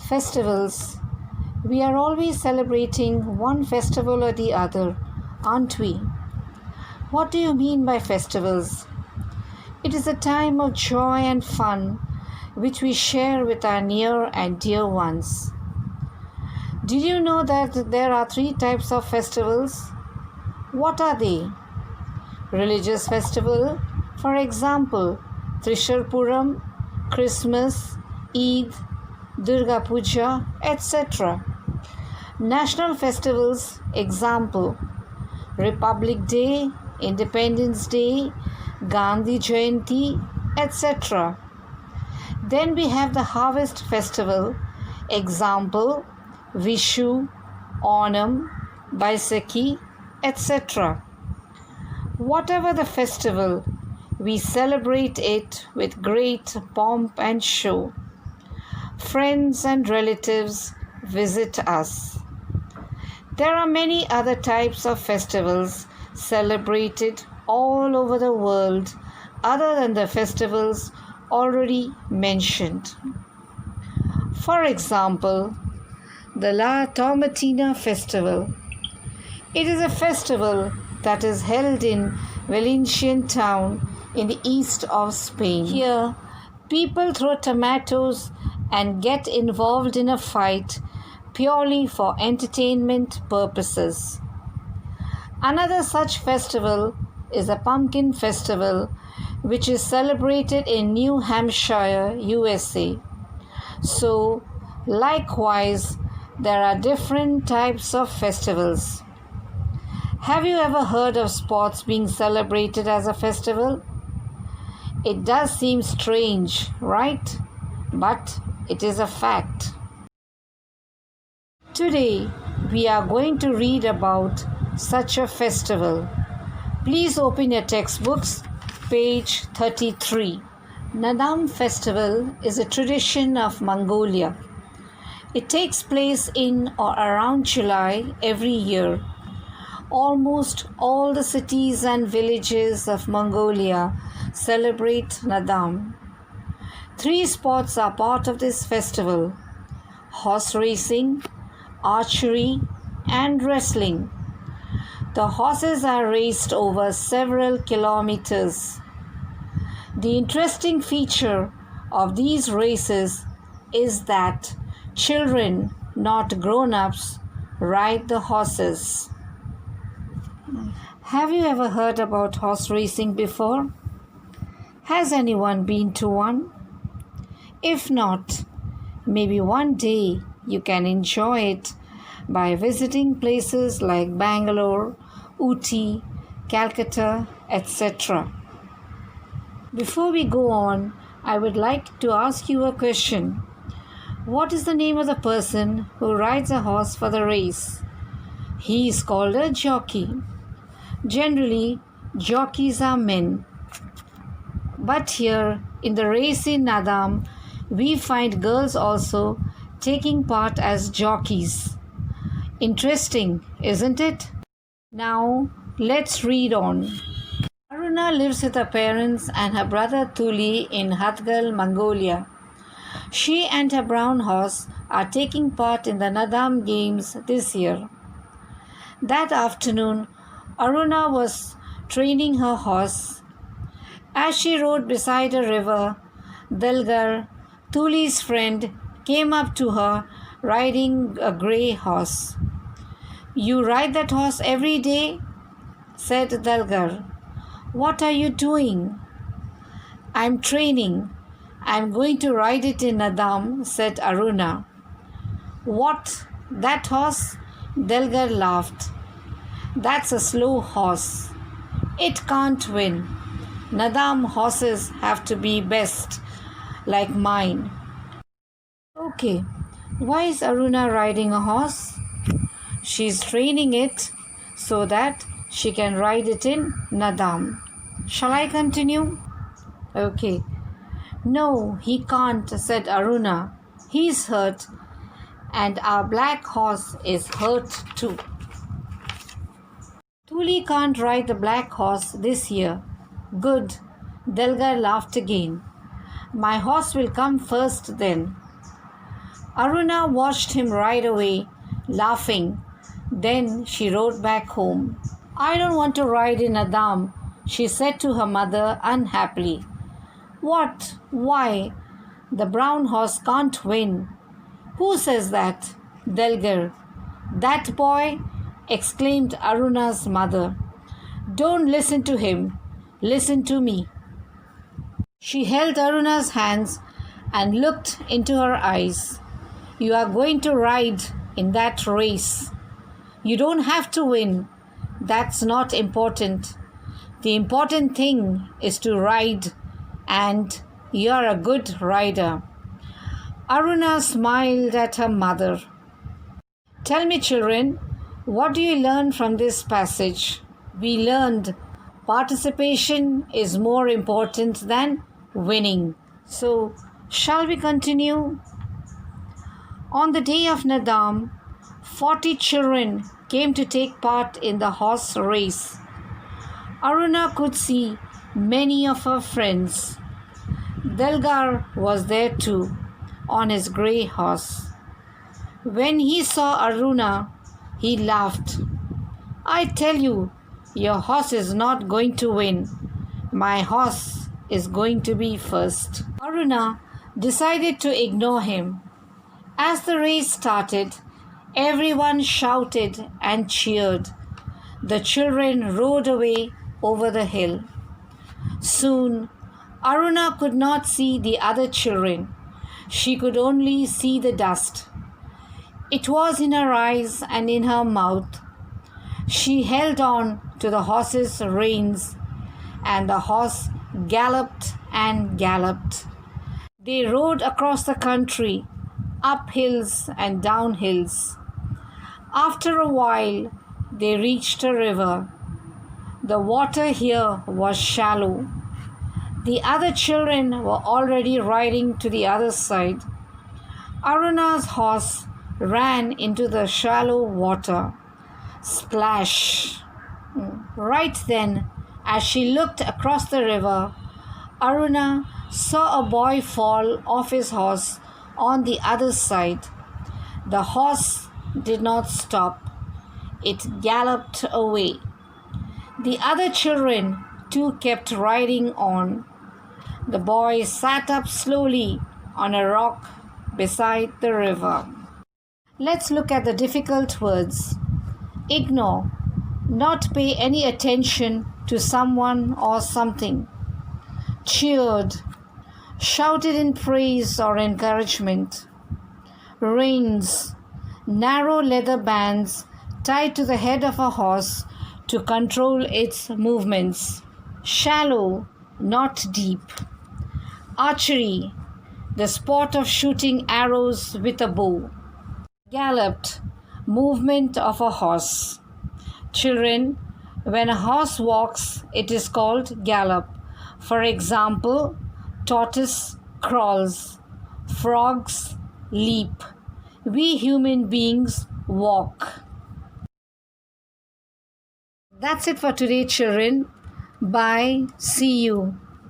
Festivals. We are always celebrating one festival or the other, aren't we? What do you mean by festivals? It is a time of joy and fun which we share with our near and dear ones. Did you know that there are three types of festivals? What are they? Religious festival, for example, Trishul Puram, Christmas, Eid, Durga Puja, etc. National festivals, example, Republic Day, Independence Day, Gandhi Jayanti, etc. Then we have the harvest festival, example, Vishu, Onam, Baisakhi, etc. Whatever the festival, we celebrate it with great pomp and show. Friends and relatives visit us. There are many other types of festivals celebrated all over the world other than the festivals already mentioned. For example, the La Tomatina Festival. It is a festival that is held in Valencian town in the east of Spain. Here, people throw tomatoes and get involved in a fight purely for entertainment purposes. Another such festival is a pumpkin festival, which is celebrated in New Hampshire, USA. So, likewise, there are different types of festivals. Have you ever heard of sports being celebrated as a festival? It does seem strange, right? But it is a fact. Today, we are going to read about such a festival. Please open your textbooks, page 33. Nadam Festival is a tradition of Mongolia. It takes place in or around July every year. Almost all the cities and villages of Mongolia celebrate Nadam. Three sports are part of this festival: horse racing, archery, and wrestling. The horses are raced over several kilometers. The interesting feature of these races is that children, not grown-ups, ride the horses. Have you ever heard about horse racing before? Has anyone been to one? If not, maybe one day you can enjoy it by visiting places like Bangalore, Ooty, Calcutta, etc. Before we go on, I would like to ask you a question. What is the name of the person who rides a horse for the race? He is called a jockey. Generally, jockeys are men. But here in the race in Nadam, we find girls also taking part as jockeys. Interesting, isn't it? Now, let's read on. Aruna lives with her parents and her brother Tuli in Hathgal, Mongolia. She and her brown horse are taking part in the Nadam Games this year. That afternoon, Aruna was training her horse. As she rode beside a river, Dalgar, Tuli's friend, came up to her riding a grey horse. "You ride that horse every day?" said Dalgar. "What are you doing?" "I'm training. I'm going to ride it in Nadam," said Aruna. "What? That horse?" Dalgar laughed. "That's a slow horse. It can't win. Nadam horses have to be best, like mine." "Okay, why is Aruna riding a horse?" "She's training it so that she can ride it in Nadam. Shall I continue?" "Okay." "No, he can't," said Aruna. "He's hurt, and our black horse is hurt too." "Tuli can't ride the black horse this year." "Good." Dalgar laughed again. "My horse will come first then." Aruna watched him ride away, laughing. Then she rode back home. I don't want to ride in Nadam, she said to her mother unhappily. What? Why? The brown horse can't win. Who says that? Delgar. That boy? Exclaimed Aruna's mother. Don't listen to him. Listen to me. She held Aruna's hands and looked into her eyes. You are going to ride in that race. You don't have to win. That's not important. The important thing is to ride, and you're a good rider. Aruna smiled at her mother. Tell me, children, what do you learn from this passage? We learned participation is more important than winning. So, shall we continue? On the day of Nadam, 40 children came to take part in the horse race. Aruna could see many of her friends. Delgar was there too, on his grey horse. When he saw Aruna, he laughed. I tell you, your horse is not going to win. My horse is going to be first. Aruna decided to ignore him. As the race started, everyone shouted and cheered. The children rode away over the hill. Soon, Aruna could not see the other children. She could only see the dust. It was in her eyes and in her mouth. She held on to the horse's reins, and the horse galloped and galloped. They rode across the country, up hills and down hills. After a while, they reached a river. The water here was shallow. The other children were already riding to the other side. Aruna's horse ran into the shallow water. Splash! Right then, as she looked across the river, Aruna saw a boy fall off his horse on the other side. The horse did not stop. It galloped away. The other children too kept riding on. The boy sat up slowly on a rock beside the river. Let's look at the difficult words. Ignore, not pay any attention to someone or something. Cheered, shouted in praise or encouragement. Reins, narrow leather bands tied to the head of a horse to control its movements. Shallow, not deep. Archery, the sport of shooting arrows with a bow. Galloped, movement of a horse. Children, when a horse walks, it is called gallop. For example, tortoise crawls, frogs leap. We human beings walk. That's it for today, children. Bye. See you.